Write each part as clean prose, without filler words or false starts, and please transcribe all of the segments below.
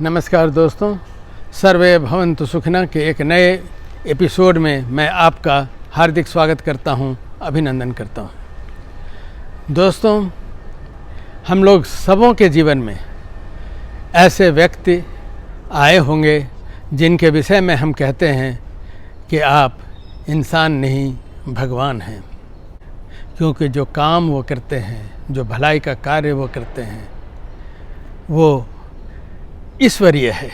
नमस्कार दोस्तों, सर्वे भवन्तु सुखिनः के एक नए एपिसोड में मैं आपका हार्दिक स्वागत करता हूं, अभिनंदन करता हूं। दोस्तों, हम लोग सबों के जीवन में ऐसे व्यक्ति आए होंगे जिनके विषय में हम कहते हैं कि आप इंसान नहीं भगवान हैं, क्योंकि जो काम वो करते हैं, जो भलाई का कार्य वो करते हैं, वो ईश्वरीय है।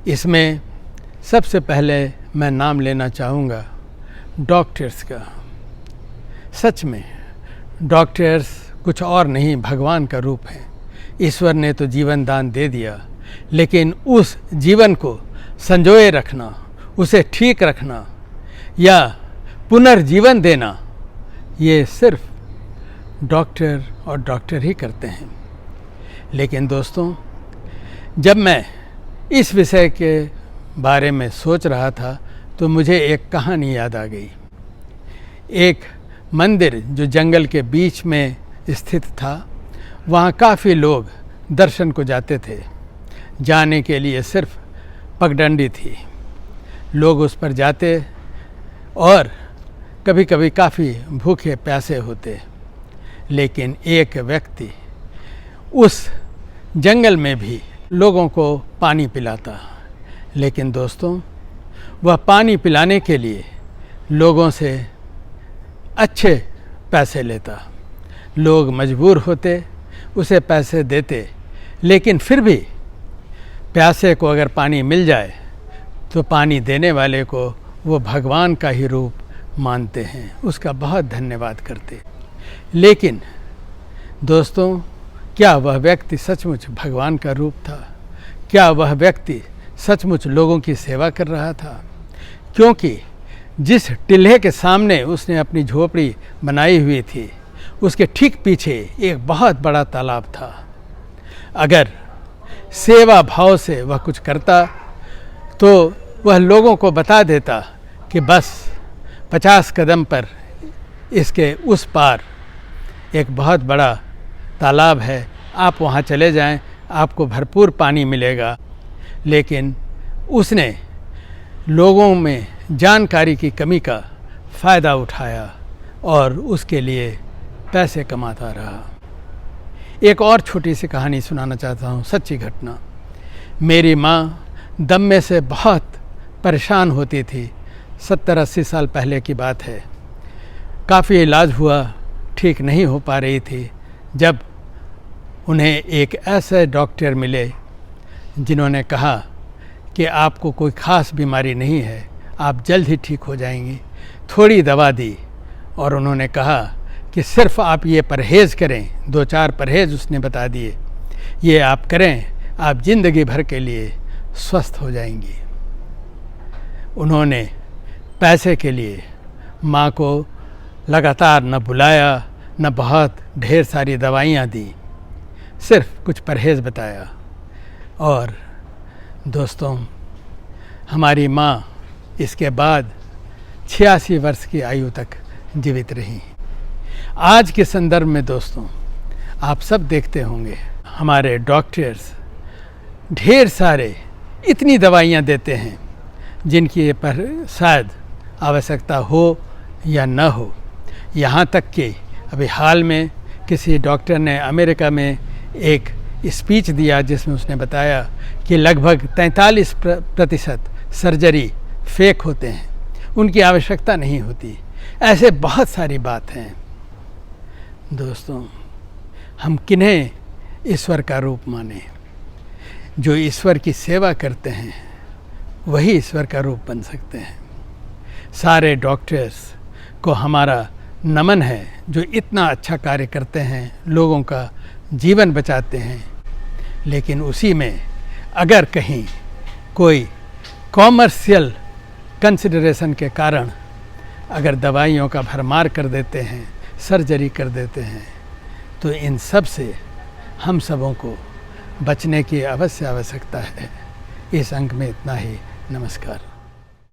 इसमें सबसे पहले मैं नाम लेना चाहूँगा डॉक्टर्स का। सच में डॉक्टर्स कुछ और नहीं, भगवान का रूप है। ईश्वर ने तो जीवन दान दे दिया, लेकिन उस जीवन को संजोए रखना, उसे ठीक रखना या पुनर्जीवन देना, ये सिर्फ डॉक्टर और डॉक्टर ही करते हैं। लेकिन दोस्तों, जब मैं इस विषय के बारे में सोच रहा था तो मुझे एक कहानी याद आ गई। एक मंदिर जो जंगल के बीच में स्थित था, वहाँ काफ़ी लोग दर्शन को जाते थे। जाने के लिए सिर्फ पगडंडी थी, लोग उस पर जाते और कभी कभी काफ़ी भूखे प्यासे होते। लेकिन एक व्यक्ति उस जंगल में भी लोगों को पानी पिलाता। लेकिन दोस्तों, वह पानी पिलाने के लिए लोगों से अच्छे पैसे लेता। लोग मजबूर होते, उसे पैसे देते, लेकिन फिर भी प्यासे को अगर पानी मिल जाए तो पानी देने वाले को वो भगवान का ही रूप मानते हैं, उसका बहुत धन्यवाद करते। लेकिन दोस्तों, क्या वह व्यक्ति सचमुच भगवान का रूप था? क्या वह व्यक्ति सचमुच लोगों की सेवा कर रहा था? क्योंकि जिस टिल्हे के सामने उसने अपनी झोपड़ी बनाई हुई थी, उसके ठीक पीछे एक बहुत बड़ा तालाब था। अगर सेवा भाव से वह कुछ करता तो वह लोगों को बता देता कि बस 50 कदम पर इसके उस पार एक बहुत बड़ा तालाब है, आप वहाँ चले जाएं, आपको भरपूर पानी मिलेगा। लेकिन उसने लोगों में जानकारी की कमी का फ़ायदा उठाया और उसके लिए पैसे कमाता रहा। एक और छोटी सी कहानी सुनाना चाहता हूँ, सच्ची घटना। मेरी माँ दम्मे से बहुत परेशान होती थी। 70-80 साल पहले की बात है। काफ़ी इलाज हुआ, ठीक नहीं हो पा रही थी। जब उन्हें एक ऐसे डॉक्टर मिले जिन्होंने कहा कि आपको कोई ख़ास बीमारी नहीं है, आप जल्द ही ठीक हो जाएंगी। थोड़ी दवा दी और उन्होंने कहा कि सिर्फ आप ये परहेज़ करें, 2-4 परहेज़ उसने बता दिए, ये आप करें, आप ज़िंदगी भर के लिए स्वस्थ हो जाएंगी। उन्होंने पैसे के लिए माँ को लगातार न बुलाया, न बहुत ढेर सारी दवाइयाँ दी, सिर्फ कुछ परहेज़ बताया। और दोस्तों, हमारी माँ इसके बाद 86 वर्ष की आयु तक जीवित रही। आज के संदर्भ में दोस्तों, आप सब देखते होंगे हमारे डॉक्टर्स ढेर सारे इतनी दवाइयाँ देते हैं जिनकी पर शायद आवश्यकता हो या न हो। यहाँ तक कि अभी हाल में किसी डॉक्टर ने अमेरिका में एक स्पीच दिया जिसमें उसने बताया कि लगभग 43% सर्जरी फेक होते हैं, उनकी आवश्यकता नहीं होती। ऐसे बहुत सारी बात हैं। दोस्तों, हम किन्हें ईश्वर का रूप माने? जो ईश्वर की सेवा करते हैं वही ईश्वर का रूप बन सकते हैं। सारे डॉक्टर्स को हमारा नमन है जो इतना अच्छा कार्य करते हैं, लोगों का जीवन बचाते हैं। लेकिन उसी में अगर कहीं कोई कॉमर्शियल कंसिडरेशन के कारण अगर दवाइयों का भरमार कर देते हैं, सर्जरी कर देते हैं, तो इन सब से हम सबों को बचने की अवश्य आवश्यकता है। इस अंक में इतना ही। नमस्कार।